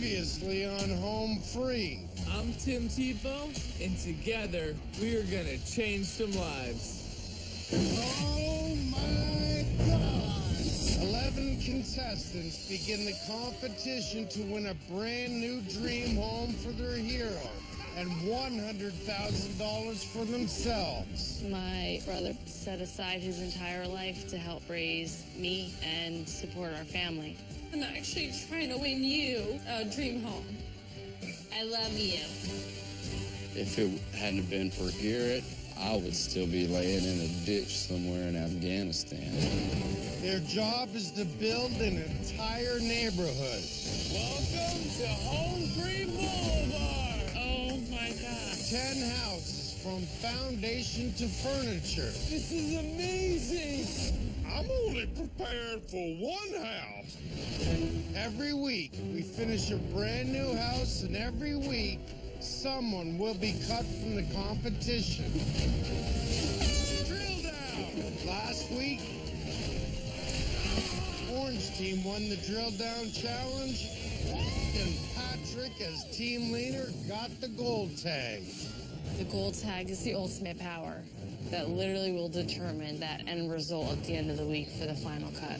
Previously on Home Free. I'm Tim Tebow, and together we are gonna change some lives. Oh my God! 11 contestants begin the competition to win a brand new dream home for their hero and $100,000 for themselves. My brother set aside his entire life to help raise me and support our family. I'm actually trying to win you a dream home. I love you. If it hadn't been for Garrett, I would still be laying in a ditch somewhere in Afghanistan. Their job is to build an entire neighborhood. Welcome to Home Free Boulevard! Oh my God. 10 houses from foundation to furniture. This is amazing! I'm only prepared for one house. Every week, we finish a brand new house, and every week, someone will be cut from the competition. Drill down! Last week, Orange Team won the Drill Down Challenge, and Patrick, as team leader, got the gold tag. The gold tag is the ultimate power that literally will determine that end result at the end of the week for the final cut.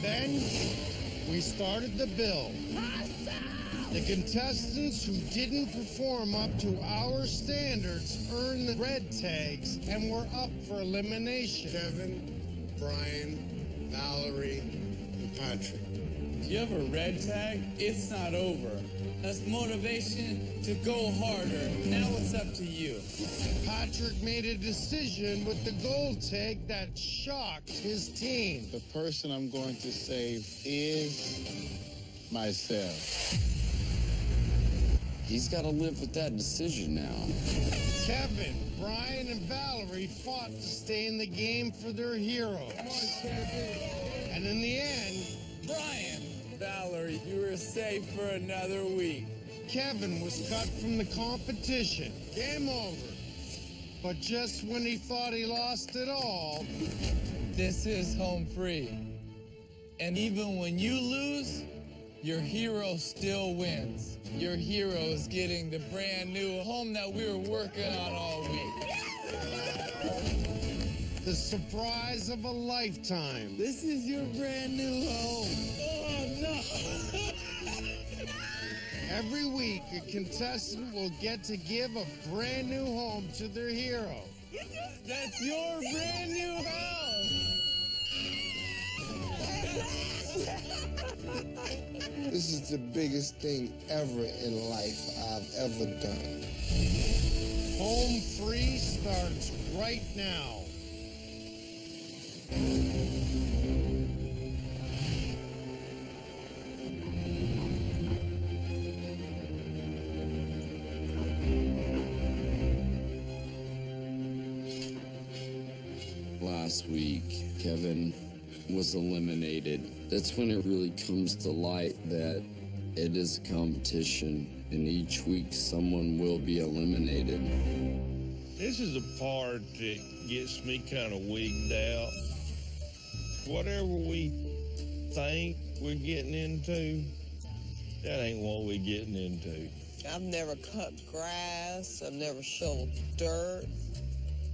Then, we started the build. The contestants who didn't perform up to our standards earned the red tags and were up for elimination. Kevin, Brian, Valerie, and Patrick. You have a red tag? It's not over. That's motivation to go harder. Now it's up to you. Patrick made a decision with the gold tag that shocked his team. The person I'm going to save is myself. He's got to live with that decision now. Kevin, Brian, and Valerie fought to stay in the game for their heroes. And in the end, Brian, Valerie, you were safe for another week. Kevin was cut from the competition. Game over. But just when he thought he lost it all, This is Home Free. And even when you lose, your hero still wins. Your hero is getting the brand new home that we were working on all week. the surprise of a lifetime. This is your brand new home. Oh, no. Every week, a contestant will get to give a brand new home to their hero. That's your brand new house. This is the biggest thing ever in life I've ever done. Home Free starts right now. Last week, Kevin was eliminated. That's when it really comes to light that it is a competition, and each week someone will be eliminated. This is the part that gets me kind of wigged out. Whatever we think we're getting into, that ain't what we're getting into. I've never cut grass. I've never shoveled dirt.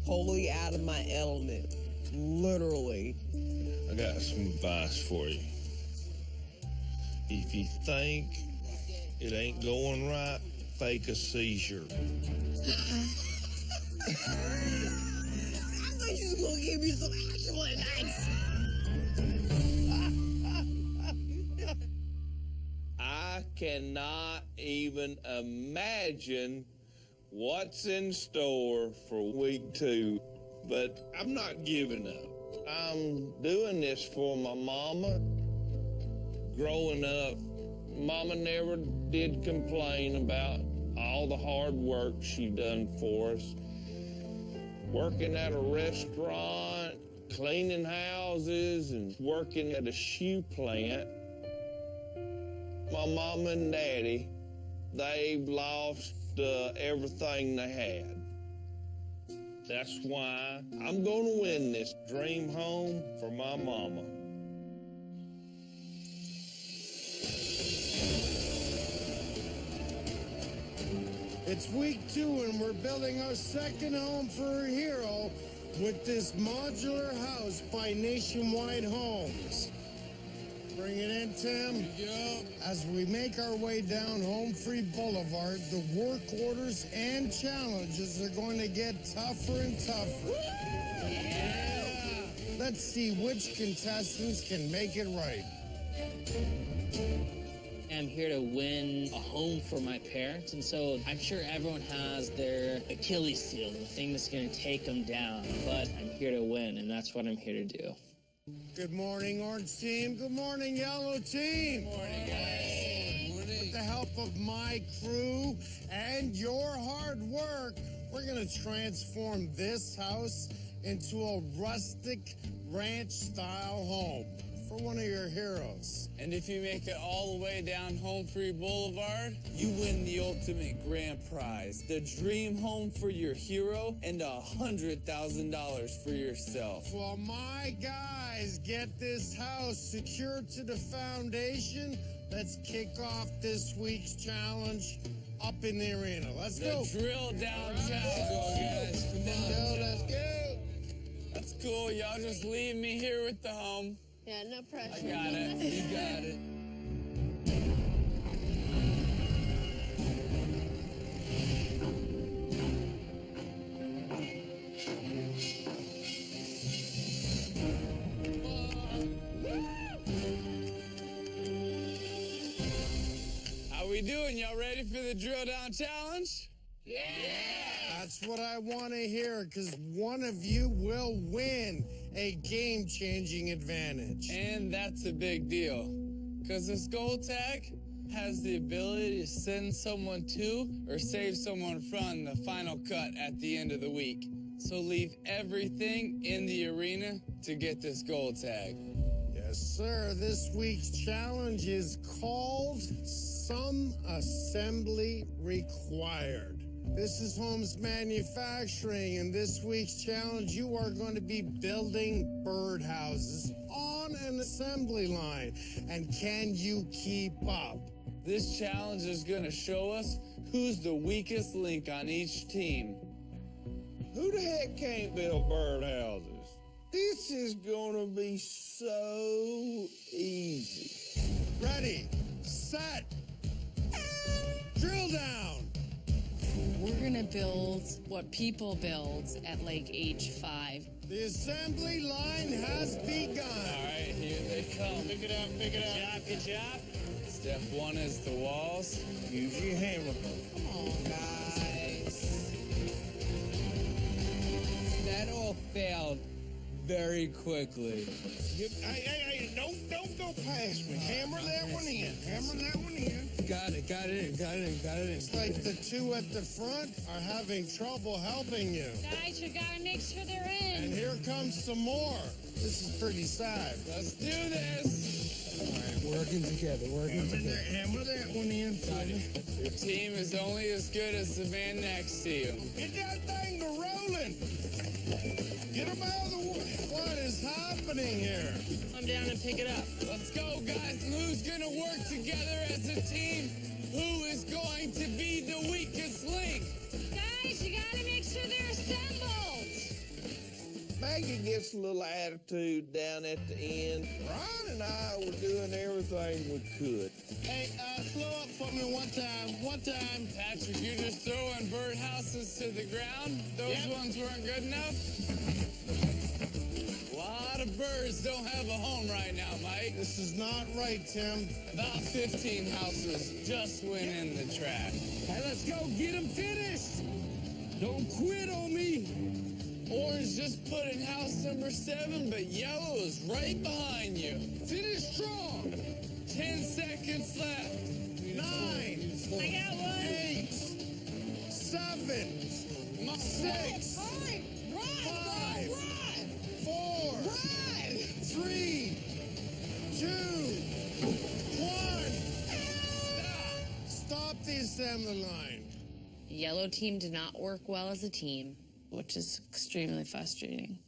Wholly out of my element. Literally. I got some advice for you. If you think it ain't going right, fake a seizure. I thought you was gonna give me some actual advice. I cannot even imagine what's in store for week 2, but I'm not giving up. I'm doing this for my mama. Growing up, mama never did complain about all the hard work she done for us. Working at a restaurant, cleaning houses, and working at a shoe plant. My mama and daddy, they've lost everything they had. That's why I'm gonna win this dream home for my mama. It's week 2 and we're building our second home for a hero with this modular house by Nationwide Homes. Bring it in, Tim. Yo. As we make our way down Home Free Boulevard, the work orders and challenges are going to get tougher and tougher. Yeah. Let's see which contestants can make it right. I'm here to win a home for my parents, and so I'm sure everyone has their Achilles heel, the thing that's going to take them down, but I'm here to win, and that's what I'm here to do. Good morning, Orange Team. Good morning, Yellow Team. Good morning, guys. With the help of my crew and your hard work, we're going to transform this house into a rustic ranch-style home for one of your heroes. And if you make it all the way down Home Free Boulevard, you win the ultimate grand prize, the dream home for your hero and $100,000 for yourself. While my guys get this house secured to the foundation, let's kick off this week's challenge up in the arena. Let's go. The drill down challenge, guys. Come on. Let's go. That's cool. Y'all just leave me here with the home. Yeah, no pressure. I got it. You got it. How we doing? Y'all ready for the drill down challenge? Yeah! That's what I want to hear, because one of you will win a game-changing advantage. And that's a big deal, because this gold tag has the ability to send someone to or save someone from the final cut at the end of the week. So leave everything in the arena to get this gold tag. Yes, sir. This week's challenge is called Some Assembly Required. This is Holmes Manufacturing, and this week's challenge, you are going to be building birdhouses on an assembly line. And can you keep up? This challenge is going to show us who's the weakest link on each team. Who the heck can't build birdhouses? This is gonna be so easy. Ready, set, drill down. We're gonna build what people build at like age 5. The assembly line has begun. All right, here they come. Pick it up, pick it up. Good job. Step 1 is the walls. Use your hammer. Come on, guys. That all failed very quickly. Hey, don't go past me. Hammer that one in. Hammer that one in. Got it in. It's like the two at the front are having trouble helping you. Guys, you gotta make sure they're And in. here comes some more. This is pretty sad. Let's do this. Working together. Hammer that one in. Your team is only as good as the man next to you. Get that thing to rolling. Get them out of the way. What is happening here? Come down and pick it up. Let's go, guys. And who's going to work together as a team? Who is going to be the weakest link? Guys, you gotta make sure they're assembled. Maggie gets a little attitude down at the end. Ron and I were doing everything we could. Hey, slow up for me one time. Patrick, you're just throwing birdhouses to the ground? Those ones weren't good enough? A lot of birds don't have a home right now, Mike. This is not right, Tim. About 15 houses just went in the trash. Hey, let's go. Get them finished. Don't quit on me. Orange just put in house number 7, but yellow is right behind you. Finish strong. 10 seconds left. 9. I got one. 8. 7. 6. 5. 4. 3. 2. 1. Stop the assembly line. Yellow team did not work well as a team, which is extremely frustrating.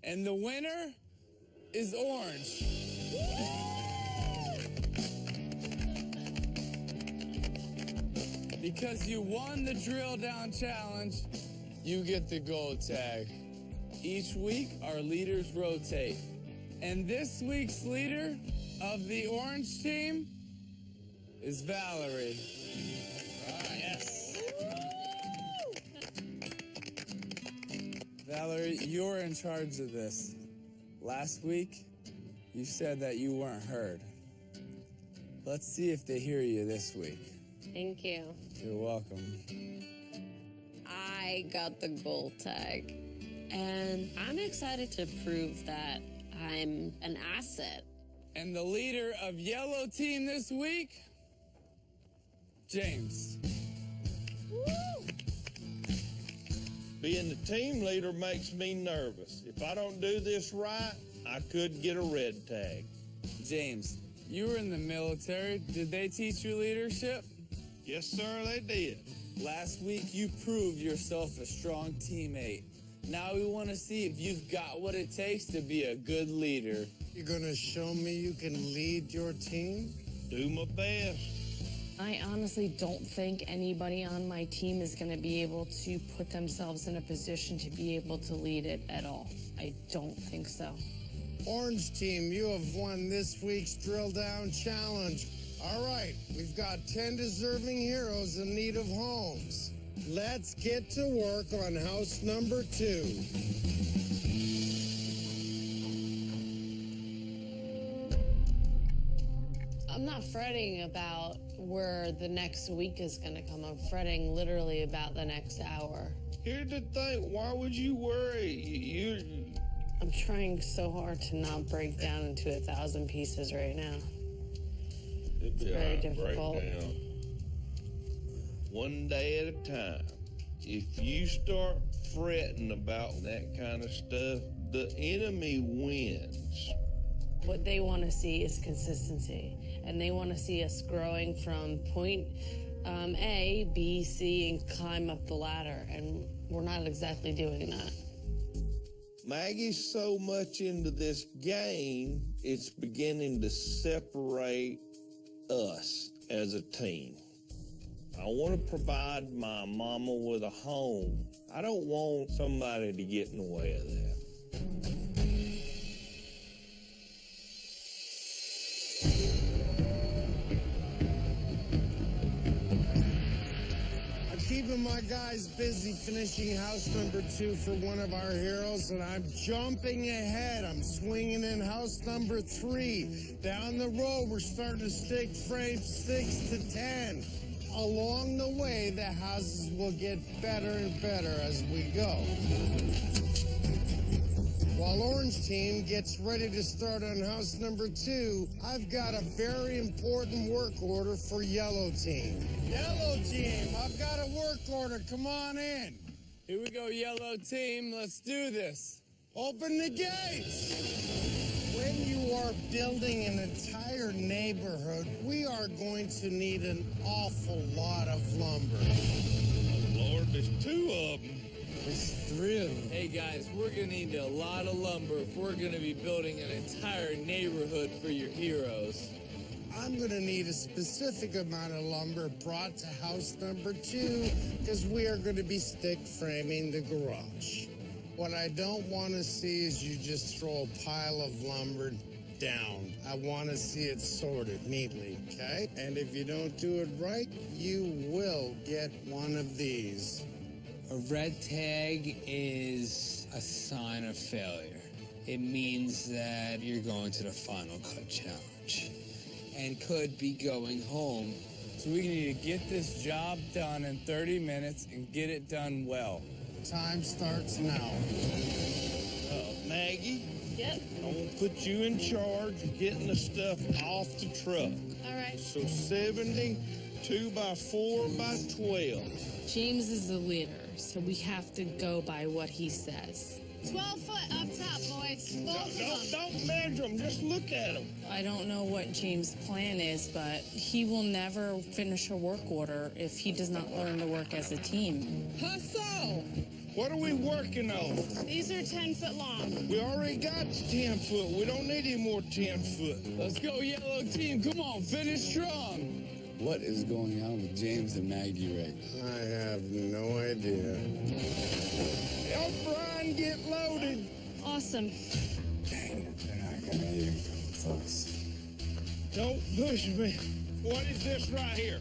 And the winner is Orange. Because you won the drill down challenge, you get the gold tag. Each week, our leaders rotate. And this week's leader of the orange team is Valerie. Yes. Valerie, you're in charge of this. Last week, you said that you weren't heard. Let's see if they hear you this week. Thank you. You're welcome. I got the gold tag, and I'm excited to prove that I'm an asset. And the leader of yellow team this week, James. Being the team leader makes me nervous. If I don't do this right, I could get a red tag. James, you were in the military. Did they teach you leadership? Yes, sir, they did. Last week, you proved yourself a strong teammate. Now we want to see if you've got what it takes to be a good leader. You're gonna show me you can lead your team? Do my best. I honestly don't think anybody on my team is going to be able to put themselves in a position to be able to lead it at all. I don't think so. Orange team, you have won this week's drill down challenge. All right, we've got 10 deserving heroes in need of homes. Let's get to work on house number 2. I'm not fretting about where the next week is going to come. I'm fretting literally about the next hour. Here's the thing, why would you worry? I'm trying so hard to not break down into 1,000 pieces right now. It's very difficult. One day at a time. If you start fretting about that kind of stuff, the enemy wins. What they want to see is consistency, and they want to see us growing from point A, B, C, and climb up the ladder, and we're not exactly doing that. Maggie's so much into this game, it's beginning to separate us as a team. I want to provide my mama with a home. I don't want somebody to get in the way of that. I'm keeping my guys busy finishing house number 2 for one of our heroes, and I'm jumping ahead. I'm swinging in house number 3. Down the road, we're starting to stick frames 6 to 10. Along the way, the houses will get better and better as we go. While Orange Team gets ready to start on house number 2, I've got a very important work order for Yellow Team. Yellow Team, I've got a work order. Come on in. Here we go, yellow team. Let's do this. Open the gates. When you are building an entire neighborhood, we are going to need an awful lot of lumber. Lord, there's 2 of them. There's 3 of them. Hey guys, we're gonna need a lot of lumber if we're gonna be building an entire neighborhood for your heroes. I'm gonna need a specific amount of lumber brought to house number 2 because we are gonna be stick framing the garage. What I don't want to see is you just throw a pile of lumber down. I want to see it sorted neatly, okay? And if you don't do it right, you will get one of these. A red tag is a sign of failure. It means that you're going to the final cut challenge and could be going home. So we need to get this job done in 30 minutes and get it done well. Time starts now. Maggie? Yep. I'm going to put you in charge of getting the stuff off the truck. All right. So 70, 2 by 4 by 12. James is the leader, so we have to go by what he says. 12 foot up top, boys. Both of them. Don't measure them, just look at them. I don't know what James' plan is, but he will never finish a work order if he does not learn to work as a team. Hustle! What are we working on? These are 10 foot long. We already got 10 foot. We don't need any more 10 foot. Let's go, yellow team. Come on, finish strong. What is going on with James and Maggie right now? I have no idea. Help Brian get loaded. Awesome. Dang it, they're not gonna even come close. Don't push me. What is this right here?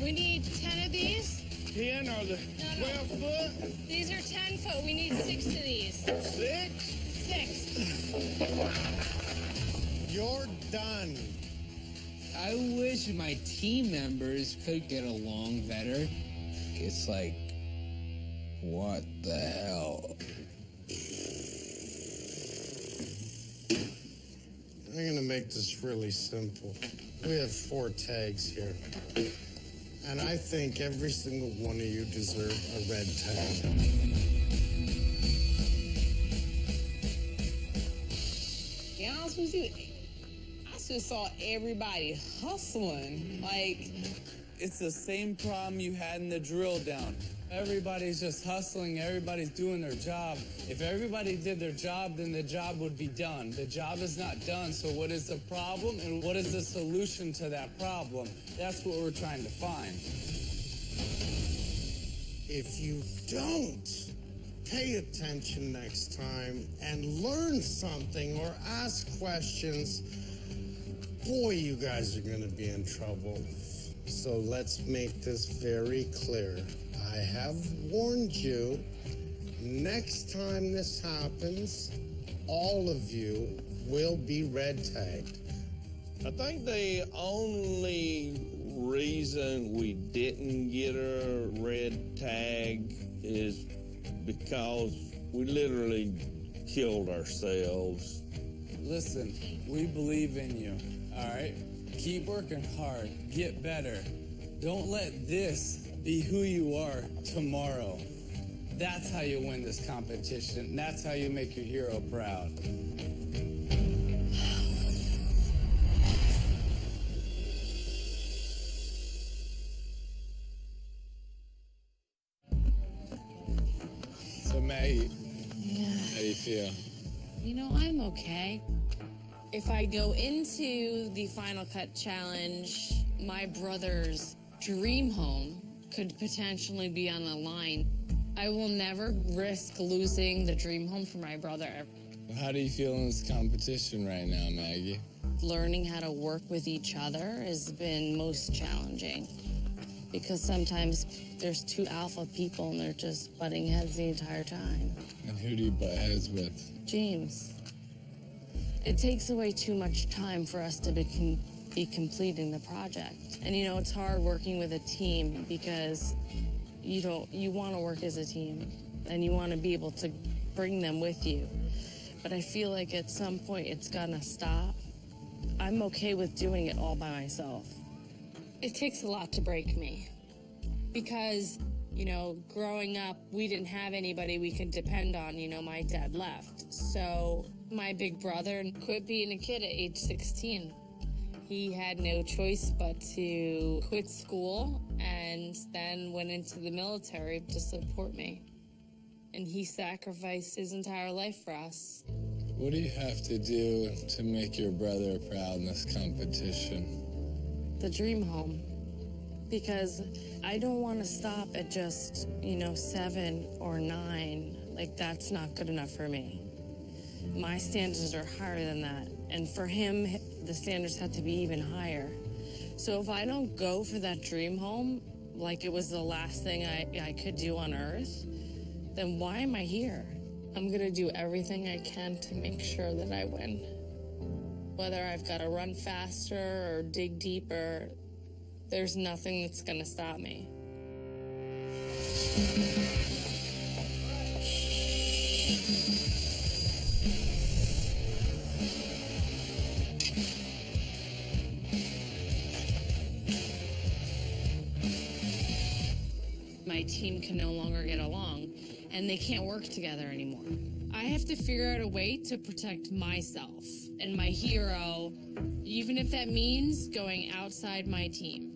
We need 10 of these. 10 or the 12 foot? These are 10 foot. We need 6 of these. 6? 6. You're done. I wish my team members could get along better. It's like, what the hell? I'm gonna make this really simple. We have 4 tags here. And I think every single one of you deserve a red tag. To be honest with you, I just saw everybody hustling. Like, It's the same problem you had in the drill down. Everybody's just hustling, everybody's doing their job. If everybody did their job, then the job would be done. The job is not done, so what is the problem and what is the solution to that problem? That's what we're trying to find. If you don't pay attention next time and learn something or ask questions, boy, you guys are gonna be in trouble. So let's make this very clear. I have warned you, next time this happens, all of you will be red tagged. I think the only reason we didn't get a red tag is because we literally killed ourselves. Listen, we believe in you, all right? Keep working hard, get better. Don't let this be who you are tomorrow. That's how you win this competition. That's how you make your hero proud. So Maggie, how do you feel? You know, I'm okay. If I go into the Final Cut Challenge, my brother's dream home could potentially be on the line. I will never risk losing the dream home for my brother. How do you feel in this competition right now, Maggie? Learning how to work with each other has been most challenging because sometimes there's 2 alpha people and they're just butting heads the entire time. And who do you butt heads with? James, it takes away too much time for us to be completing the project. And you know, it's hard working with a team because you want to work as a team and you want to be able to bring them with you. But I feel like at some point it's gonna stop. I'm okay with doing it all by myself. It takes a lot to break me because, you know, growing up, we didn't have anybody we could depend on. You know, my dad left. So my big brother quit being a kid at age 16. He had no choice but to quit school and then went into the military to support me. And he sacrificed his entire life for us. What do you have to do to make your brother proud in this competition? The dream home. Because I don't want to stop at just, 7 or 9. Like, that's not good enough for me. My standards are higher than that. And for him, the standards have to be even higher. So if I don't go for that dream home, like it was the last thing I could do on Earth, then why am I here? I'm gonna do everything I can to make sure that I win. Whether I've got to run faster or dig deeper, there's nothing that's gonna stop me. My team can no longer get along, and they can't work together anymore. I have to figure out a way to protect myself and my hero, even if that means going outside my team.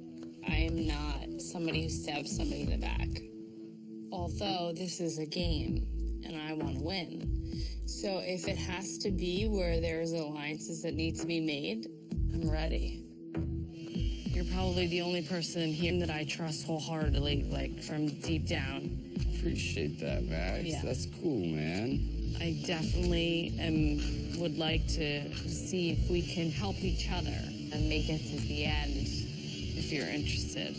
I am not somebody who stabs somebody in the back. Although this is a game, and I want to win. So if it has to be where there's alliances that need to be made, I'm ready. You're probably the only person here that I trust wholeheartedly, like from deep down. Appreciate that, Max. Yeah. That's cool, man. I definitely would like to see if we can help each other and make it to the end, if you're interested.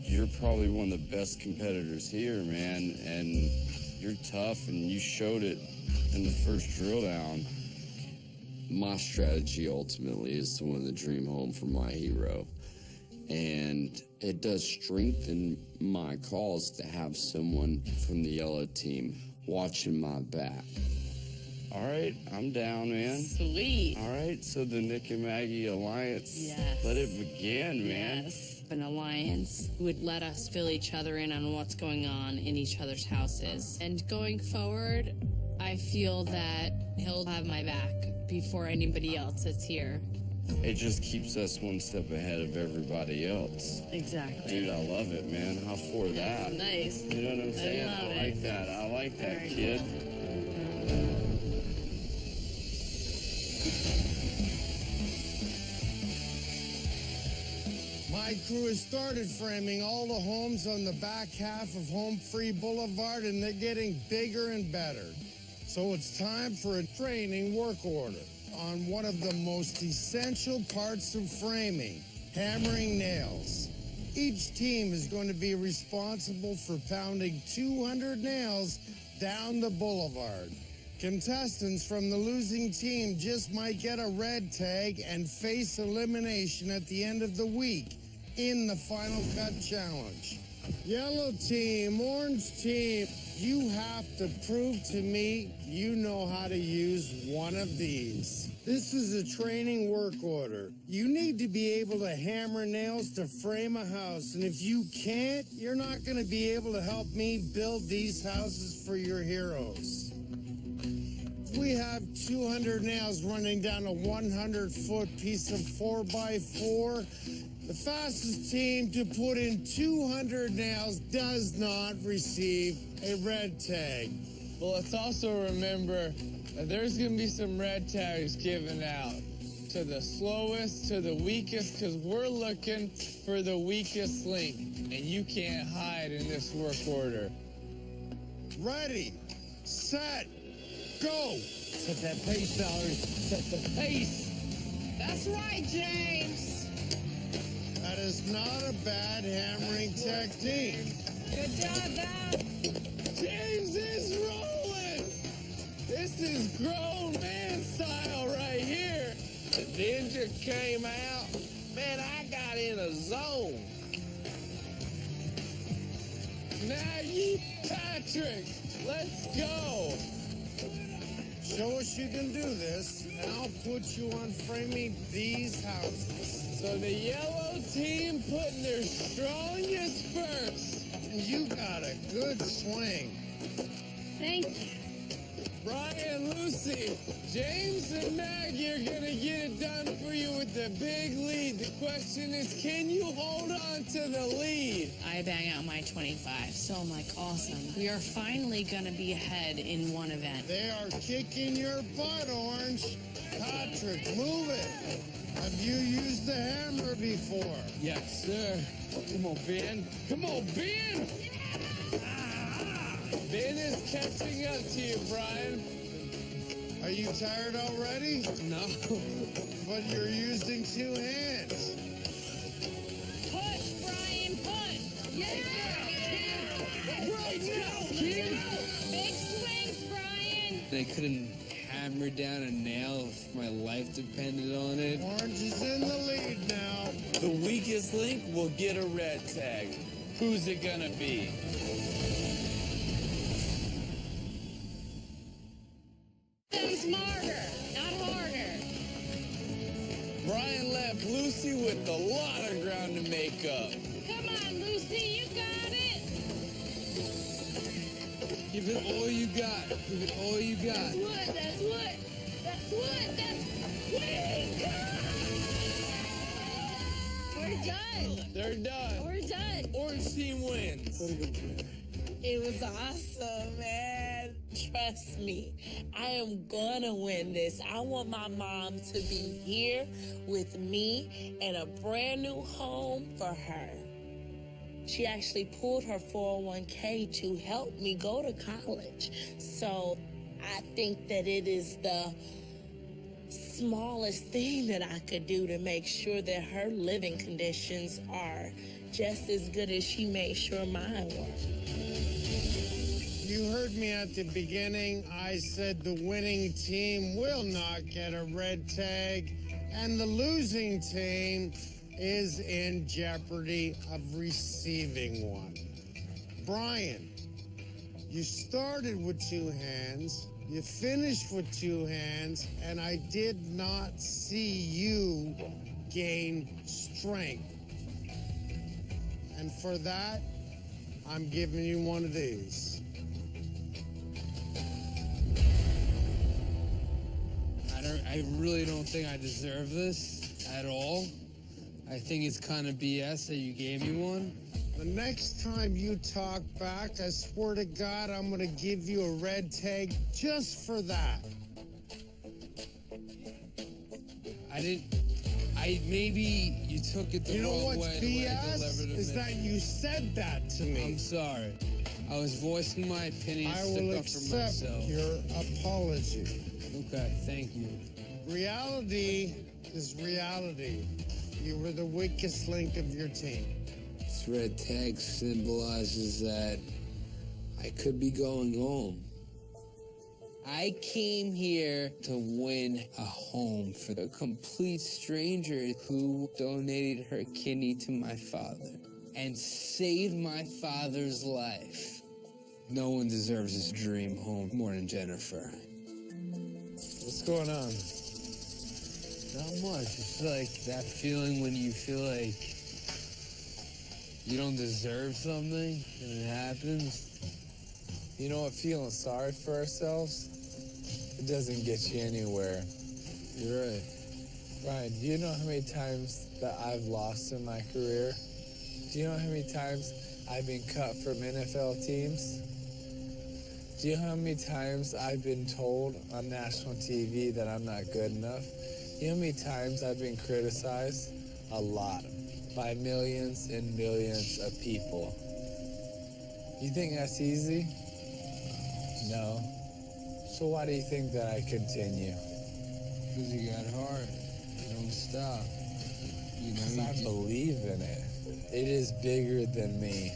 You're probably one of the best competitors here, man, and you're tough, and you showed it in the first drill down. My strategy ultimately is to win the dream home for my hero, and it does strengthen my cause to have someone from the yellow team watching my back. All right, I'm down, man. Sweet. All right, so the Nick and Maggie Alliance, Yes. let it begin, man. Yes. An alliance would let us fill each other in on what's going on in each other's houses. And going forward, I feel that he'll have my back before anybody else that's here. It just keeps us one step ahead of everybody else. Exactly. Dude, I love it, man. How for that? Nice. You know what I'm saying? love I it. like that. I like that, Very kid. My crew has started framing all the homes on the back half of Home Free Boulevard, and they're getting bigger and better. So it's time for a training work order on one of the most essential parts of framing, hammering nails. Each team is going to be responsible for pounding 200 nails down the boulevard. Contestants from the losing team just might get a red tag and face elimination at the end of the week in the Final Cut Challenge. Yellow team, orange team, you have to prove to me you know how to use one of these. This is a training work order. You need to be able to hammer nails to frame a house, and if you can't, you're not going to be able to help me build these houses for your heroes. We have 200 nails running down a 100-foot piece of 4x4. The fastest team to put in 200 nails does not receive a red tag. Well, let's also remember that there's going to be some red tags given out to the slowest, to the weakest, because we're looking for the weakest link, and you can't hide in this work order. Ready, set, go. Set that pace, Valerie. Set the pace. That's right, James. That is not a bad hammering technique. Good job, Val. James is rolling. This is grown man style right here. The ninja came out. Man, I got in a zone. Maggie, Patrick, let's go. Show us you can do this, and I'll put you on framing these houses. So the yellow team putting their strongest first. And you got a good swing. Thank you. Brian, Lucy, James and Maggie are gonna get it done for you with the big lead. The question is, can you hold on to the lead? I bang out my 25, so I'm like, awesome. We are finally gonna be ahead in one event. They are kicking your butt, Orange. Patrick, move it. Have you used the hammer before? Yes, sir. Come on, Ben. Come on, Ben! Ben is catching up to you, Brian. Are you tired already? No. But you're using two hands. Push, Brian, push. Yeah. Right now, kid! Big swings, Brian. They couldn't hammer down a nail if my life depended on it. Orange is in the lead now. The weakest link will get a red tag. Who's it gonna be? Smarter, not harder. Brian left Lucy with a lot of ground to make up. Come on, Lucy, you got it. Give it all you got. Give it all you got. That's wood, that's wood. That's wood, that's... We're done. They're done. We're done. Orange team wins. It was awesome, man. Trust me, I am gonna win this. I want my mom to be here with me and a brand new home for her. She actually pulled her 401k to help me go to college. So I think that it is the smallest thing that I could do to make sure that her living conditions are just as good as she made sure mine were. You heard me at the beginning. I said the winning team will not get a red tag, and the losing team is in jeopardy of receiving one. Brian, you started with two hands, you finished with two hands, and I did not see you gain strength. And for that, I'm giving you one of these. I really don't think I deserve this at all. I think it's kind of BS that you gave me one. The next time you talk back, I swear to God, I'm going to give you a red tag just for that. Maybe you took it the wrong way. You know what's BS? Is that you said that to me. I'm sorry. I was voicing my opinion. I will accept your apology. Okay, thank you. Reality is reality. You were the weakest link of your team. This red tag symbolizes that I could be going home. I came here to win a home for a complete stranger who donated her kidney to my father and saved my father's life. No one deserves this dream home more than Jennifer. What's going on? Not much. It's like that feeling when you feel like you don't deserve something and it happens. You know what? Feeling sorry for ourselves, it doesn't get you anywhere. You're right. Ryan, do you know how many times that I've lost in my career? Do you know how many times I've been cut from NFL teams? Do you know how many times I've been told on national TV that I'm not good enough? You know how many times I've been criticized? A lot. By millions and millions of people. You think that's easy? No. So why do you think that I continue? Because you got heart. You don't stop. Because I believe in it. It is bigger than me.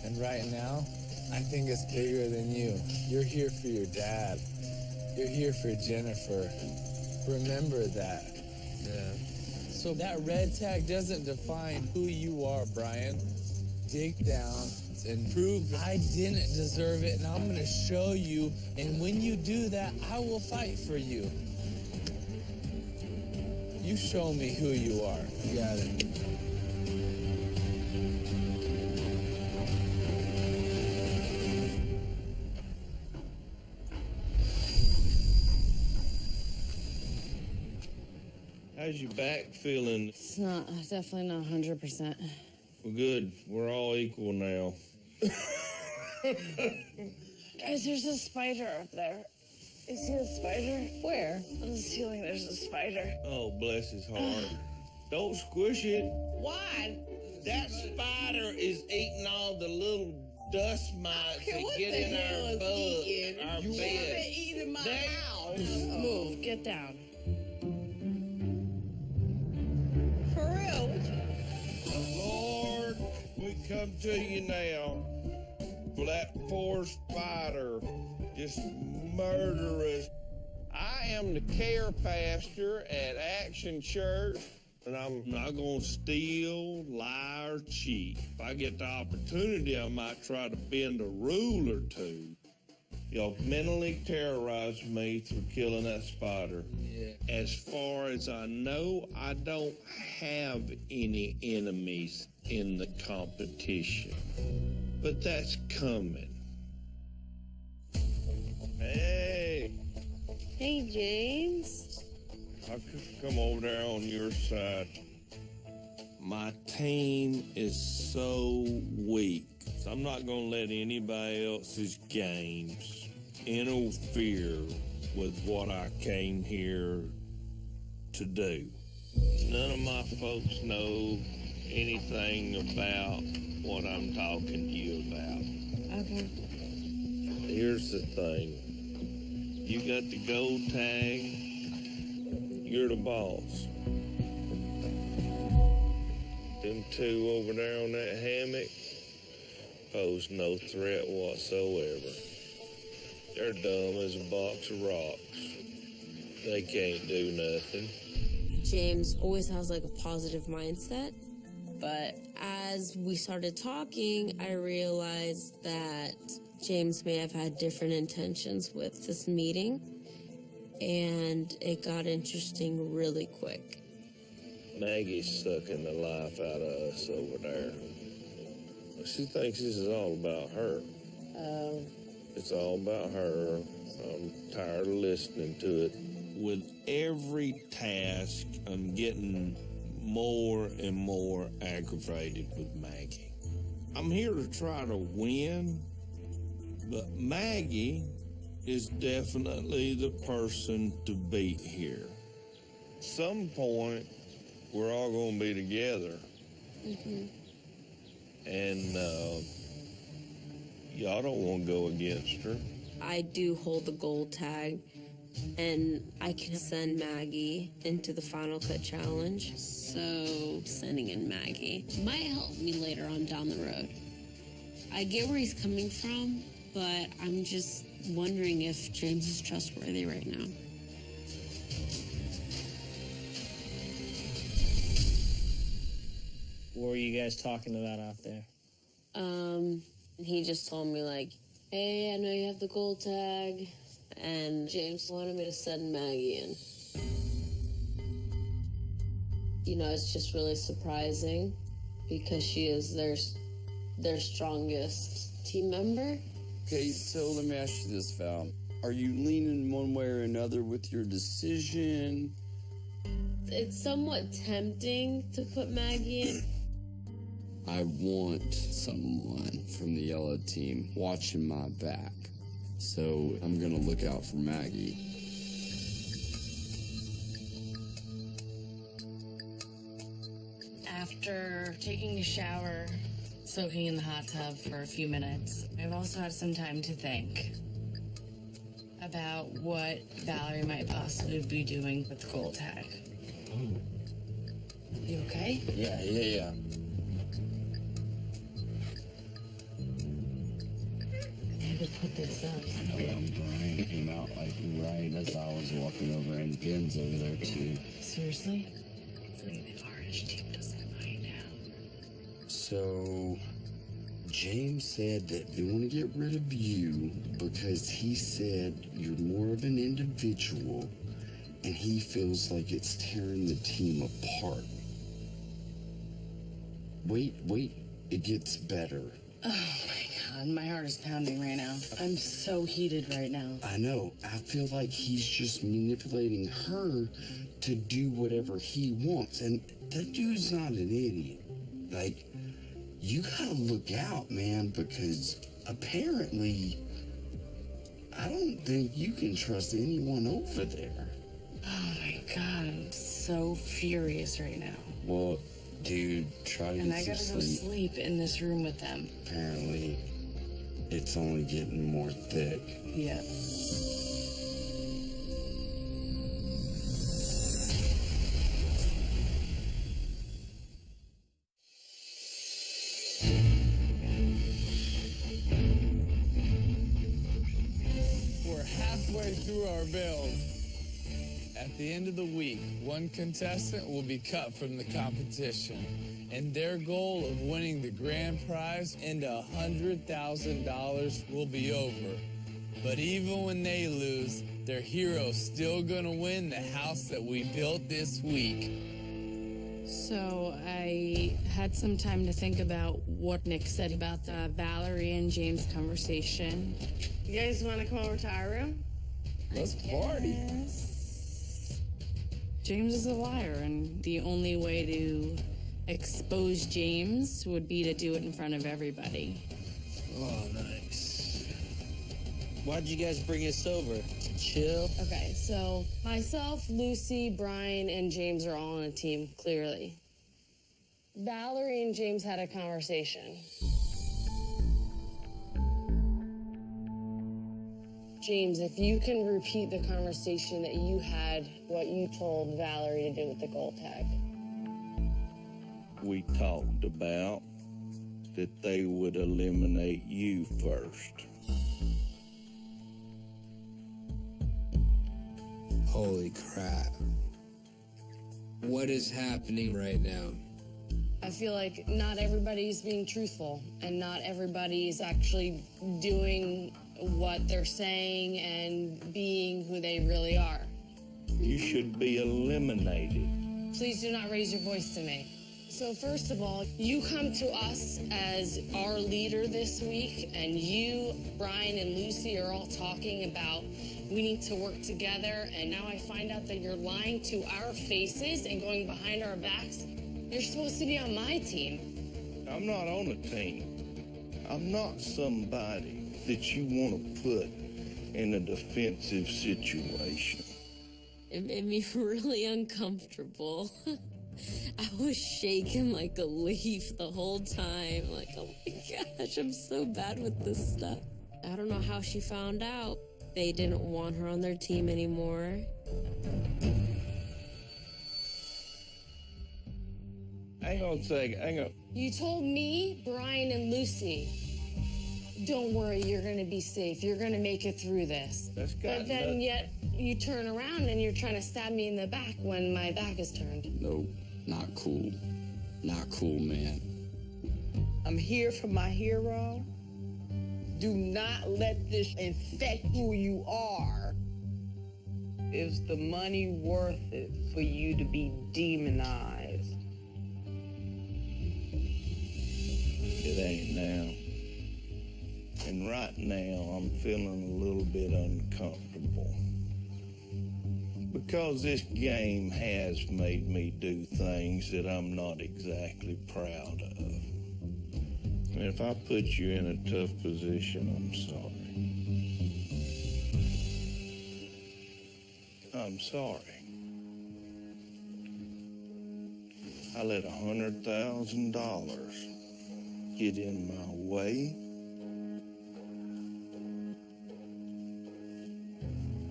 And right now, I think it's bigger than you. You're here for your dad. You're here for Jennifer. Remember that. Yeah. So that red tag doesn't define who you are, Brian. Dig down and prove I didn't deserve it, and I'm gonna show you. And when you do that, I will fight for you. You show me who you are. You got it. How's your back feeling? It's not, definitely not 100%. Well, good. We're all equal now. Guys, there's a spider up there. You see the spider? Where? On the ceiling, there's a spider. Oh, bless his heart. Don't squish it. Why? That spider is eating all the little dust mites that get in our bed. Our You bed. haven't eaten my house. Move, get down. For real? Lord, we come to you now for that poor spider just murderous. I am the care pastor at Action Church, and I'm not going to steal, lie, or cheat. If I get the opportunity, I might try to bend a rule or two. Y'all mentally terrorized me through killing that spider. Yeah. As far as I know, I don't have any enemies in the competition. But that's coming. Hey. Hey, James. I could come over there on your side. My team is so weak. So I'm not going to let anybody else's games interfere with what I came here to do. None of my folks know anything about what I'm talking to you about. Okay. Here's the thing. You got the gold tag. You're the boss. Them two over there on that hammock pose no threat whatsoever. They're dumb as a box of rocks. They can't do nothing. James always has like a positive mindset, but as we started talking, I realized that James may have had different intentions with this meeting, and it got interesting really quick. Maggie's sucking the life out of us over there. She thinks this is all about her. It's all about her. I'm tired of listening to it. With every task, I'm getting more and more aggravated with Maggie. I'm here to try to win, but Maggie is definitely the person to beat here. At some point, we're all going to be together. Mm-hmm. And y'all don't want to go against her. I do hold the gold tag, and I can send Maggie into the Final Cut Challenge. So sending in Maggie might help me later on down the road. I get where he's coming from, but I'm just wondering if James is trustworthy right now. What were you guys talking about out there? He just told me, like, hey, I know you have the gold tag, and James wanted me to send Maggie in. You know, it's just really surprising because she is their strongest team member. Okay, so let me ask you this, Val. Are you leaning one way or another with your decision? It's somewhat tempting to put Maggie in. I want someone from the yellow team watching my back. So I'm gonna look out for Maggie. After taking a shower, soaking in the hot tub for a few minutes, I've also had some time to think about what Valerie might possibly be doing with the gold tag. You okay? Yeah. I had to put this up. I know Brian came out like right as I was walking over, and Ben's over there too. Seriously? Hopefully the orange team doesn't find out. So, James said that they want to get rid of you because he said you're more of an individual and he feels like it's tearing the team apart. Wait, it gets better. Oh my God, my heart is pounding right now. I'm so heated right now. I know. I feel like he's just manipulating her to do whatever he wants. And that dude's not an idiot. Like, you gotta look out, man, because apparently I don't think you can trust anyone over there. Oh my God, I'm so furious right now. Well, dude, try to And get I some gotta go sleep. sleep in this room with them. Apparently, it's only getting more thick. Yeah. We're halfway through our build. At the end of the week, one contestant will be cut from the competition, and their goal of winning the grand prize into $100,000 will be over. But even when they lose, their hero's still gonna win the house that we built this week. So I had some time to think about what Nick said about the Valerie and James conversation. You guys want to come over to our room? Let's party. James is a liar, and the only way to expose James would be to do it in front of everybody. Oh, nice. Why'd you guys bring us over? To chill? Okay, so myself, Lucy, Brian, and James are all on a team, clearly. Valerie and James had a conversation. James, if you can repeat the conversation that you had, what you told Valerie to do with the gold tag. We talked about that they would eliminate you first. Holy crap. What is happening right now? I feel like not everybody's being truthful, and not everybody's actually doing what they're saying and being who they really are. You should be eliminated. Please do not raise your voice to me. So first of all, you come to us as our leader this week, and you, Brian, and Lucy are all talking about we need to work together, and now I find out that you're lying to our faces and going behind our backs. You're supposed to be on my team. I'm not on a team. I'm not somebody that you want to put in a defensive situation. It made me really uncomfortable. I was shaking like a leaf the whole time. Like, oh my gosh, I'm so bad with this stuff. I don't know how she found out. They didn't want her on their team anymore. Hang on a second, hang on. You told me, Brian, and Lucy, don't worry, you're going to be safe. You're going to make it through this. That's But then yet you turn around and you're trying to stab me in the back when my back is turned. Nope, not cool. Not cool, man. I'm here for my hero. Do not let this infect who you are. Is the money worth it for you to be demonized? It ain't now. And right now, I'm feeling a little bit uncomfortable. Because this game has made me do things that I'm not exactly proud of. And if I put you in a tough position, I'm sorry. I'm sorry. I let $100,000 get in my way.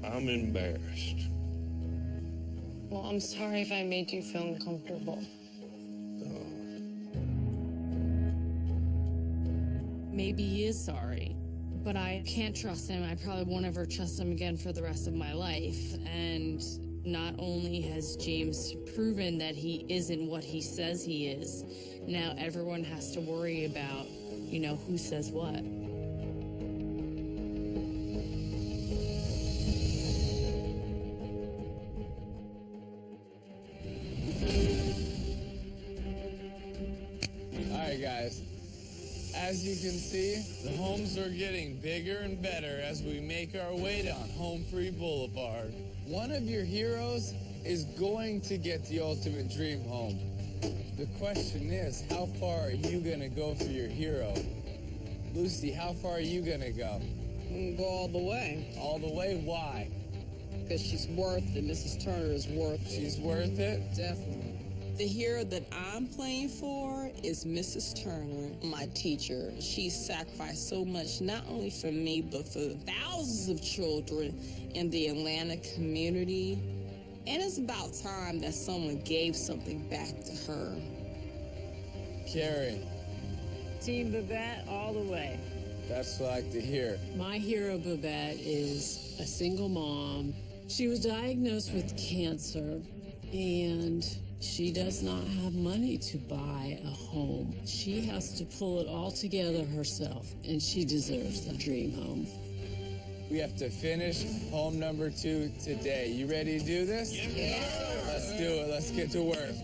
I'm embarrassed. Well, I'm sorry if I made you feel uncomfortable. Maybe he is sorry, but I can't trust him. I probably won't ever trust him again for the rest of my life. And not only has James proven that he isn't what he says he is, now everyone has to worry about, who says what. All right, guys. As you can see, the homes are getting bigger and better as we make our way down Home Free Boulevard. One of your heroes is going to get the ultimate dream home. The question is, how far are you gonna go for your hero? Lucy, how far are you gonna go? I'm gonna go all the way. All the way? Why? Because she's worth it. Mrs. Turner is worth it. She's worth it? Definitely. The hero that I'm playing for is Mrs. Turner, my teacher. She sacrificed so much, not only for me, but for thousands of children in the Atlanta community. And it's about time that someone gave something back to her. Carrie. Team Babette all the way. That's what I like to hear. My hero, Babette, is a single mom. She was diagnosed with cancer, and she does not have money to buy a home. She has to pull it all together herself, and she deserves the dream home. We have to finish home number 2 today. You ready to do this? Yeah. Let's do it. Let's get to work.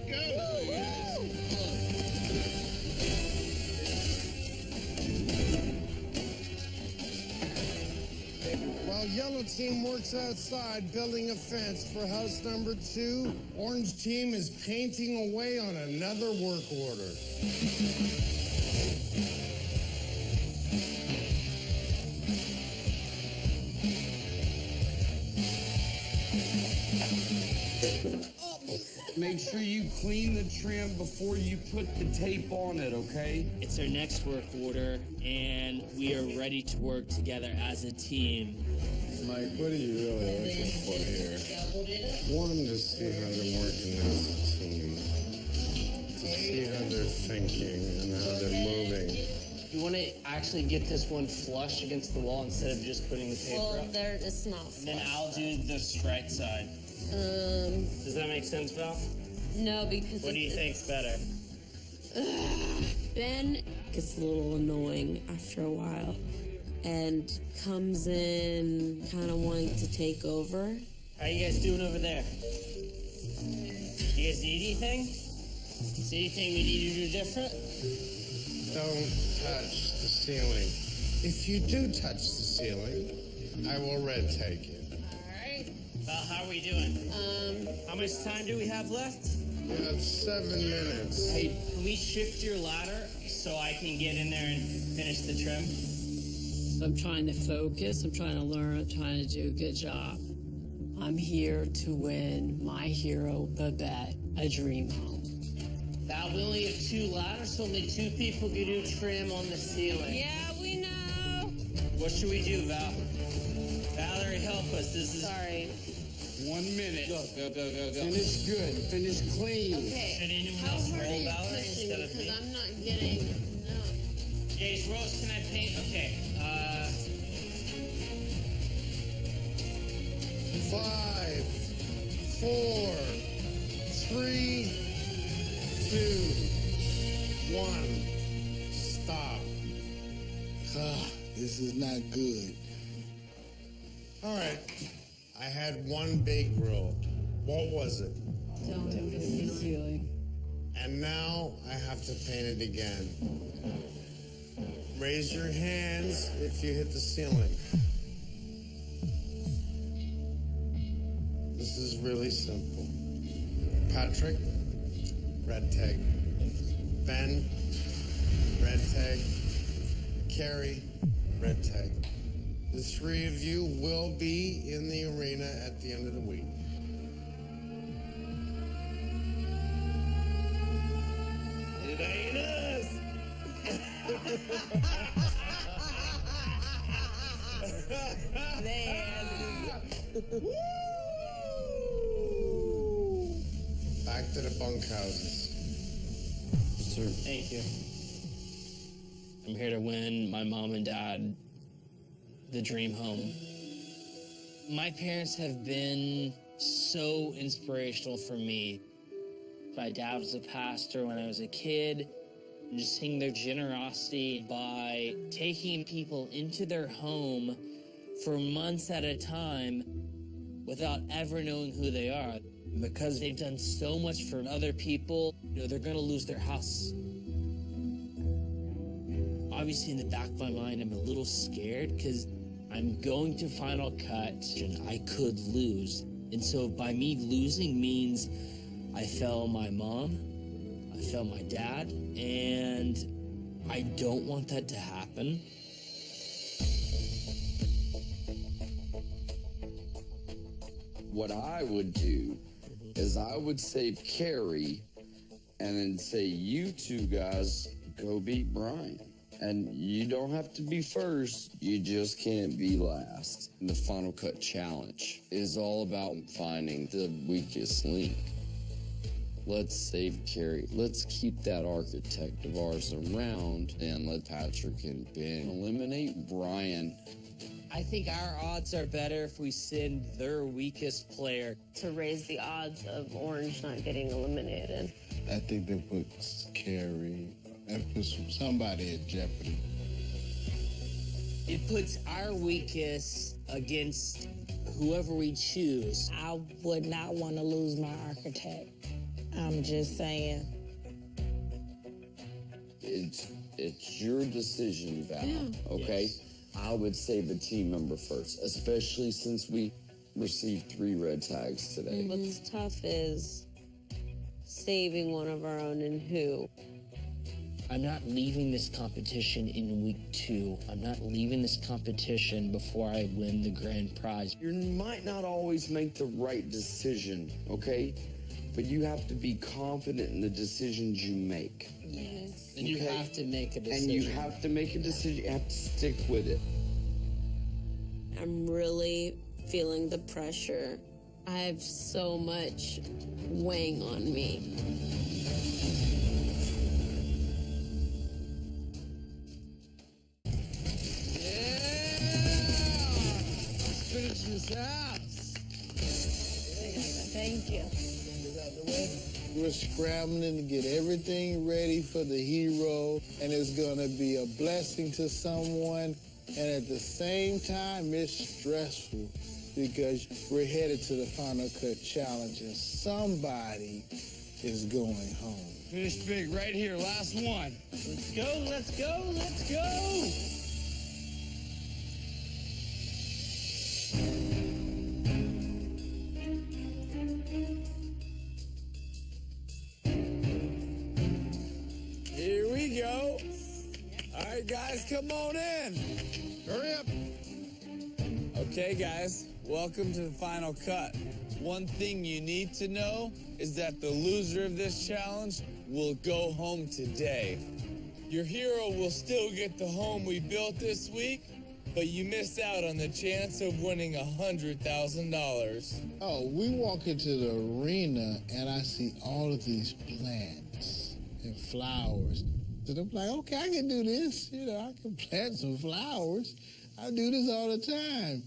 While yellow team works outside building a fence for house number 2, orange team is painting away on another work order. make sure you clean the trim before you put the tape on it, okay? It's our next work order, and we are ready to work together as a team. Mike, what are you really looking for here? One, to see how they're working as a team. To see how they're thinking and how they're moving. You want to actually get this one flush against the wall instead of just putting the paper Well, up? there it's not flush. Then I'll do the right side. Does that make sense, Val? No, because What do you think's better? Ben gets a little annoying after a while and comes in kind of wanting to take over. How you guys doing over there? You guys need anything? Is there anything we need to do different? Don't touch the ceiling. If you do touch the ceiling, I will red take it. Alright. Val, how are we doing? How much time do we have left? We have 7 minutes. Hey, can we shift your ladder so I can get in there and finish the trim? I'm trying to focus. I'm trying to learn. I'm trying to do a good job. I'm here to win my hero, Babette, a dream home. Val, we only have 2 ladders, so only 2 people can do trim on the ceiling. Yeah, we know. What should we do, Val? Valerie, help us. This is... Sorry. 1 minute. Go. Finish good. Finish clean. Okay. Should anyone How else hard roll are you Valerie pushing instead me? of Because me? I'm not getting. No. Jace, Rose, can I paint? Okay. 5, 4, 3, 2, 1. Stop. This is not good. All right. I had one big rule. What was it? Don't hit the ceiling. And now I have to paint it again. Raise your hands if you hit the ceiling. This is really simple. Patrick, red tag. Ben, red tag. Carrie, red tag. The 3 of you will be in the arena at the end of the week. It ain't us. Back to the bunkhouses. Sir. Thank you. I'm here to win my mom and dad the dream home. My parents have been so inspirational for me. My dad was a pastor when I was a kid, and just seeing their generosity by taking people into their home for months at a time without ever knowing who they are. Because they've done so much for other people, they're gonna lose their house. Obviously, in the back of my mind, I'm a little scared because I'm going to Final Cut and I could lose. And so by me losing means I fail my mom, I fail my dad, and I don't want that to happen. What I would do is I would save Carrie and then say, you 2 guys go beat Brian. And you don't have to be first, you just can't be last. The Final Cut Challenge is all about finding the weakest link. Let's save Carrie. Let's keep that architect of ours around and let Patrick and Ben eliminate Brian. I think our odds are better if we send their weakest player. To raise the odds of Orange not getting eliminated. I think that puts Carrie and puts somebody at jeopardy. It puts our weakest against whoever we choose. I would not want to lose my architect. I'm just saying. It's your decision, Val, okay? Yes. I would save a team member first, especially since we received 3 red tags today. What's tough is saving one of our own and who. I'm not leaving this competition in week 2. I'm not leaving this competition before I win the grand prize. You might not always make the right decision, okay? but you have to be confident in the decisions you make. Yes. And you have to make a decision. And you have to make a decision. You have to stick with it. I'm really feeling the pressure. I have so much weighing on me. Finish this house. Thank you. We're scrambling to get everything ready for the hero, and it's gonna be a blessing to someone, and at the same time, it's stressful because we're headed to the Final Cut Challenge, and somebody is going home. Finish big right here, last one. Let's go, let's go, let's go! Here we go. All right, guys, come on in. Hurry up. Okay, guys, welcome to the final cut. One thing you need to know is that the loser of this challenge will go home today. Your hero will still get the home we built this week, but you miss out on the chance of winning $100,000. Oh, we walk into the arena, and I see all of these plants and flowers. And I'm like, okay, I can do this. You know, I can plant some flowers. I do this all the time.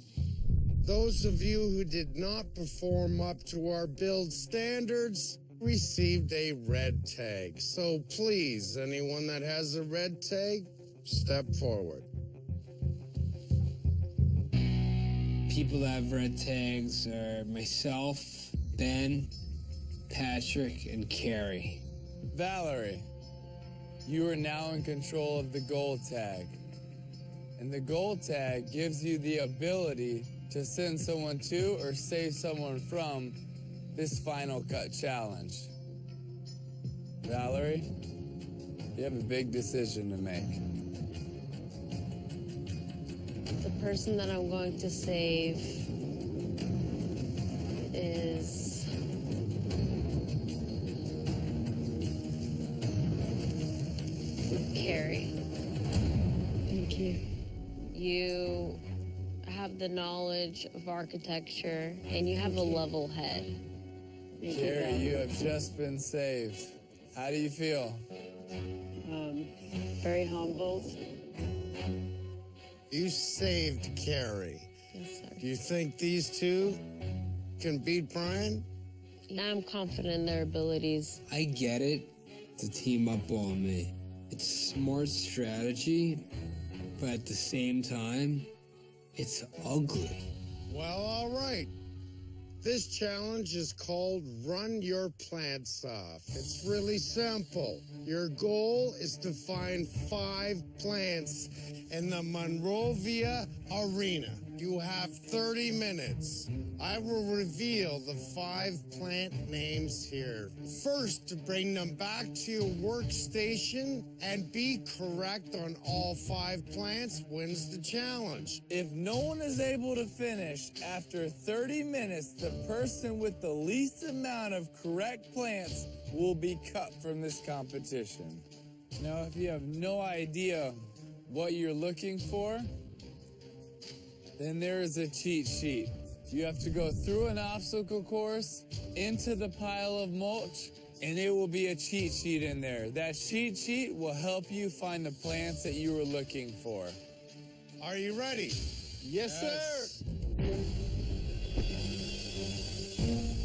Those of you who did not perform up to our build standards received a red tag. So please, anyone that has a red tag, step forward. People that have red tags are myself, Ben, Patrick, and Carrie. Valerie, you are now in control of the gold tag. And the gold tag gives you the ability to send someone to or save someone from this final cut challenge. Valerie, you have a big decision to make. The person that I'm going to save is Carrie. Thank you. You have the knowledge of architecture and you have a level head. Carrie, you have just been saved. How do you feel? Very humbled. You saved Carrie. Yes, sir. Do you think these two can beat Brian? I'm confident in their abilities. I get it to team up on me. It's smart strategy, but at the same time, it's ugly. Well, all right. This challenge is called Run Your Plants Off. It's really simple. Your goal is to find 5 plants in the Monrovia Arena. You have 30 minutes. I will reveal the 5 plant names here. First, to bring them back to your workstation and be correct on all 5 plants wins the challenge. If no one is able to finish after 30 minutes, the person with the least amount of correct plants will be cut from this competition. Now, if you have no idea what you're looking for, then there is a cheat sheet. You have to go through an obstacle course into the pile of mulch, and there will be a cheat sheet in there. That cheat sheet will help you find the plants that you were looking for. Are you ready? Yes, sir.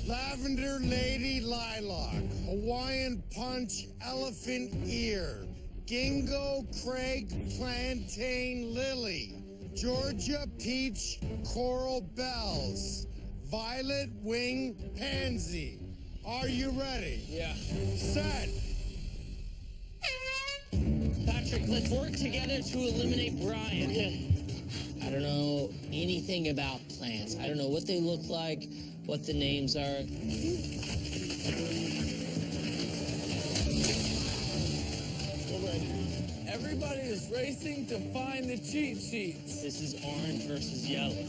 Lavender Lady Lilac, Hawaiian Punch Elephant Ear, Gingo Craig Plantain Lily, Georgia Peach Coral Bells, Violet Wing Pansy. Are you ready? Yeah. Set. Patrick, let's work together to eliminate Brian. I don't know anything about plants. I don't know what they look like, what the names are. Everybody is racing to find the cheat sheets. This is orange versus yellow.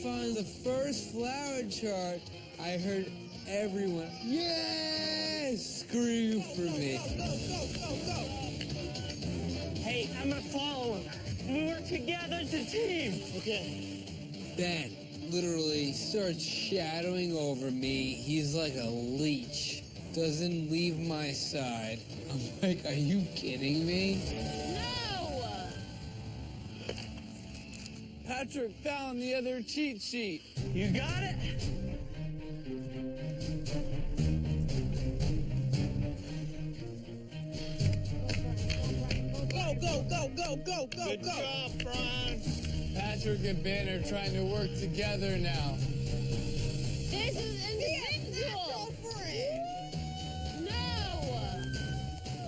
found the first flower chart, I heard everyone, yes, scream for me. Hey, I'm gonna follow him. We work together as a team. Okay. Ben literally starts shadowing over me. He's like a leech. Doesn't leave my side. I'm like, are you kidding me? No! Patrick found the other cheat sheet. You got it? Go. Good job, Brian. Patrick and Ben are trying to work together now. This is individual! No!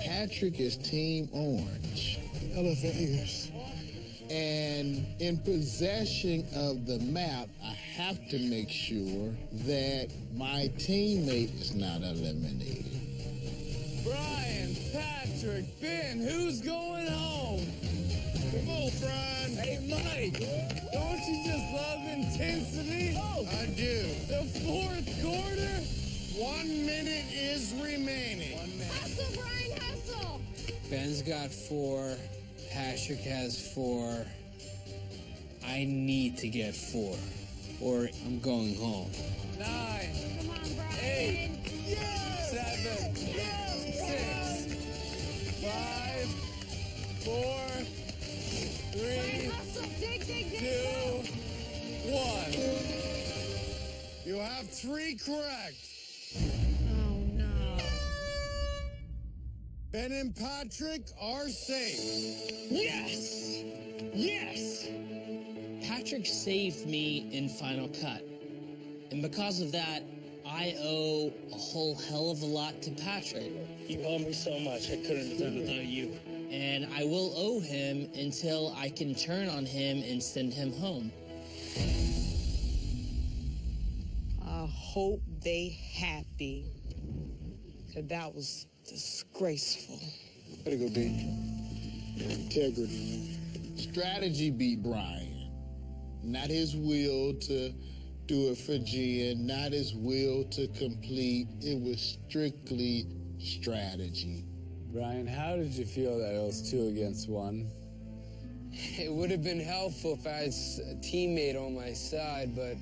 Patrick is Team Orange. Elephant ears. And in possession of the map, I have to make sure that my teammate is not eliminated. Brian, Patrick, Ben, who's going home? Come on, Brian. Hey, Mike, don't you just love intensity? I do. The fourth quarter? 1 minute is remaining. Hustle, Brian, hustle! Ben's got 4. Patrick has 4. I need to get 4, or I'm going home. 9, Come on, Brian! 8, 7, 6, 5, 4, 3, Hustle! Dig! 2, 1. You have 3 correct. Oh, no. Ben and Patrick are safe. Yes! Yes! Patrick saved me in Final Cut. And because of that, I owe a whole hell of a lot to Patrick. You owe me so much. I couldn't have done it without you. And I will owe him until I can turn on him and send him home. I hope they happy. 'Cause that was disgraceful. Way to go, D. Integrity. Strategy beat Brian. Not his will to do it for Jen, not his will to complete. It was strictly strategy. Brian, how did you feel that it was 2 against 1? It would have been helpful if I had a teammate on my side, but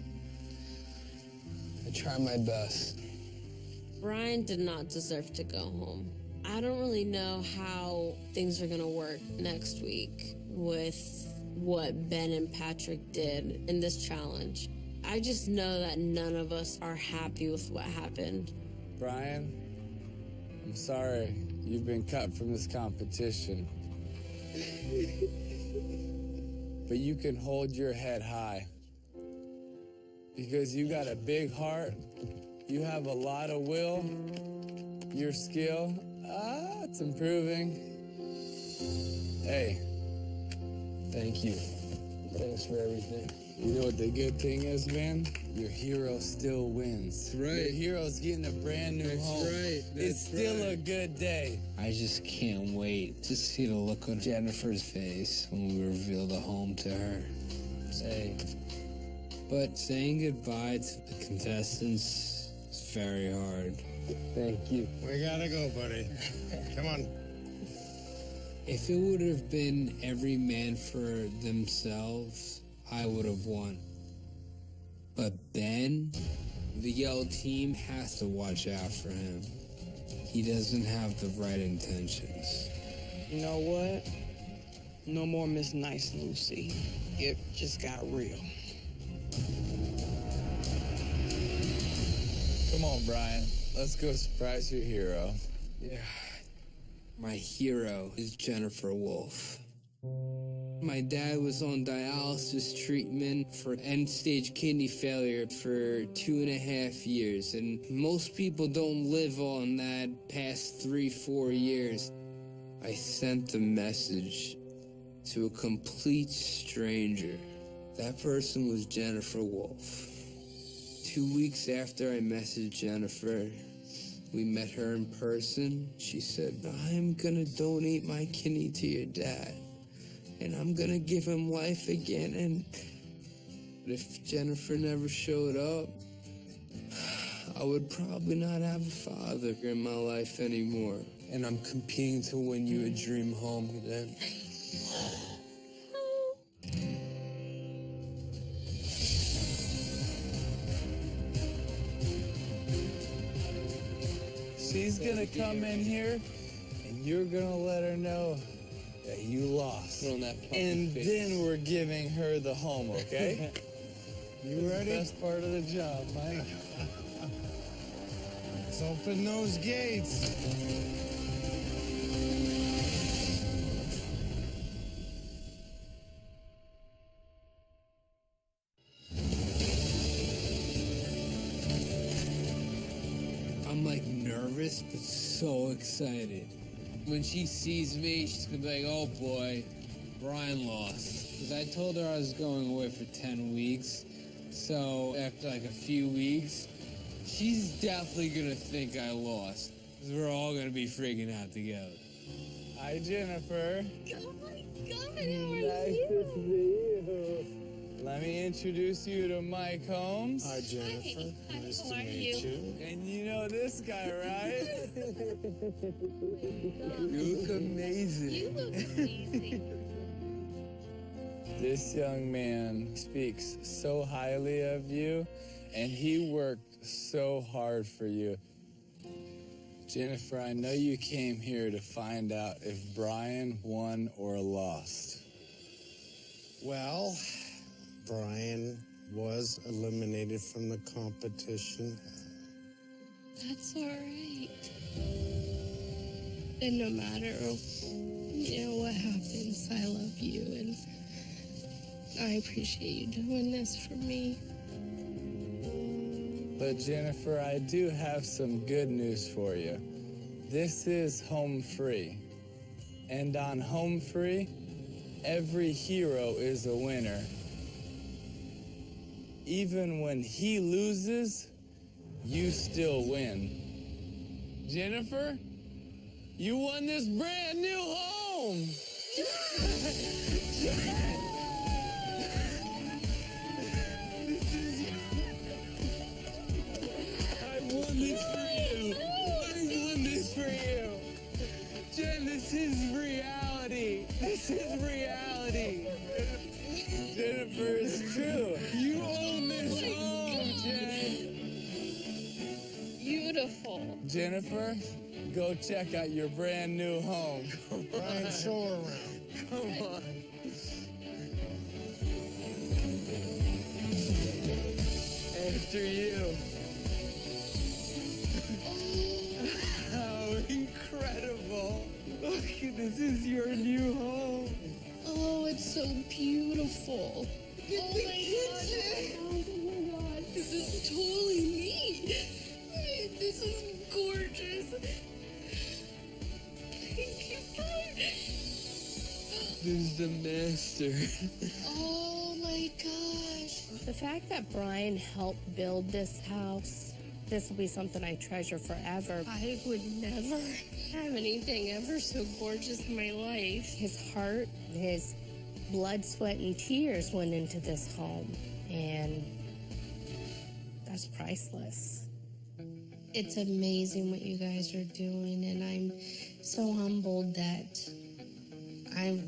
I tried my best. Brian did not deserve to go home. I don't really know how things are gonna work next week with what Ben and Patrick did in this challenge. I just know that none of us are happy with what happened. Brian, I'm sorry you've been cut from this competition. But you can hold your head high. Because you got a big heart, you have a lot of will, your skill, it's improving. Hey, thank you. Thanks for everything. You know what the good thing is, man? Your hero still wins. Right. Your hero's getting a brand new home. Right. It's still a good day. I just can't wait to see the look on Jennifer's face when we reveal the home to her. But saying goodbye to the contestants is very hard. Thank you. We gotta go, buddy. Come on. If it would have been every man for themselves, I would have won. But Ben, the yellow team has to watch out for him. He doesn't have the right intentions. You know what? No more Miss Nice Lucy. It just got real. Come on, Brian. Let's go surprise your hero. Yeah. My hero is Jennifer Wolf. My dad was on dialysis treatment for end-stage kidney failure for 2.5 years, and most people don't live on that past 3-4 years. I sent a message to a complete stranger. That person was Jennifer Wolf. 2 weeks after I messaged Jennifer, we met her in person. She said, I'm gonna donate my kidney to your dad, and I'm gonna give him life again. And If Jennifer never showed up, I would probably not have a father in my life anymore. And I'm competing to win you a dream home then. She's gonna come in here, and you're gonna let her know that you lost. And then we're giving her the home, okay? You ready? Best part of the job, Mike. Let's open those gates. I'm like nervous, but so excited. When she sees me, she's gonna be like, oh boy, Brian lost. Because I told her I was going away for 10 weeks. So after like a few weeks, she's definitely gonna think I lost. Because we're all gonna be freaking out together. Hi, Jennifer. Oh my God, Nice to see you. Let me introduce you to Mike Holmes. Hi, Jennifer. Nice to How are meet you? you. And you know this guy, right? You look amazing. You look amazing. This young man speaks so highly of you, and he worked so hard for you. Jennifer, I know you came here to find out if Brian won or lost. Well, Brian was eliminated from the competition. That's all right. And no matter, what happens, I love you, and I appreciate you doing this for me. But Jennifer, I do have some good news for you. This is home free. And on home free, every hero is a winner. Even when he loses, you still win. Jennifer, you won this brand new home! I won this for you! I won this for you! Jen, this is reality! This is reality! Jennifer, it's true! You own this home, Jen! Beautiful. Jennifer, go check out your brand new home. Brian, show her around. Come on. After you. How incredible. Look, this is your new home. Oh, it's so beautiful. Oh my God, this is totally me. This is gorgeous. Thank you, Brian. This is the master. Oh my gosh. The fact that Brian helped build this house, this will be something I treasure forever. I would never have anything ever so gorgeous in my life. His heart, his blood, sweat, and tears went into this home, and that's priceless. It's amazing what you guys are doing, and I'm so humbled that I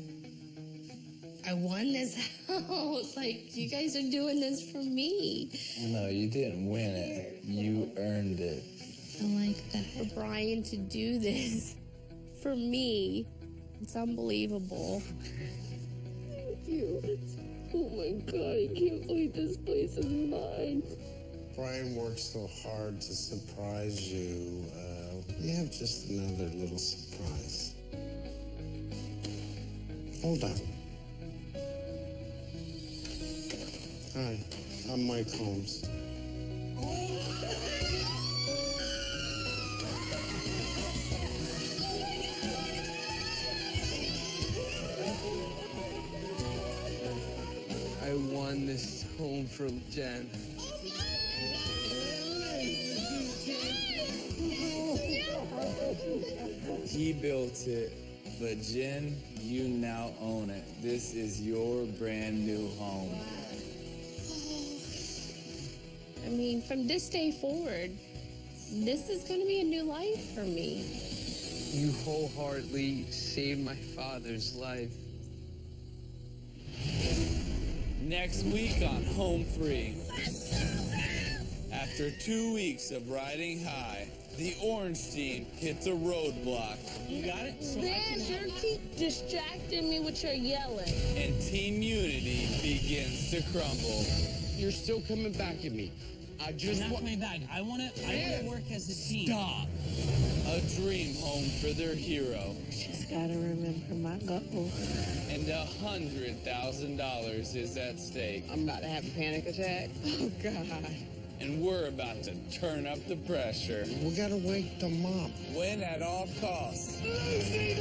won this house. Like, you guys are doing this for me. No, you didn't win it. You earned it. I like that. For Brian to do this for me, it's unbelievable. Thank you. Oh my God, I can't believe this place is mine. Brian worked so hard to surprise you. We have just another little surprise. Hold on. Hi, I'm Mike Holmes. I won this home for Jen. He built it, but Jen, you now own it. This is your brand new home. I mean, from this day forward, this is going to be a new life for me. You wholeheartedly saved my father's life. Next week on Home Free. After 2 weeks of riding high, the Orange team hits a roadblock. You got it? Dad, you keep distracting me with your yelling. And team unity begins to crumble. You're still coming back at me. I just I'm not coming back. I want to work as a team. Stop. A dream home for their hero. Just gotta remember my goal. And $100,000 is at stake. I'm about to have a panic attack. Oh, God. And we're about to turn up the pressure. We gotta wake them up. Win at all costs. Lucy!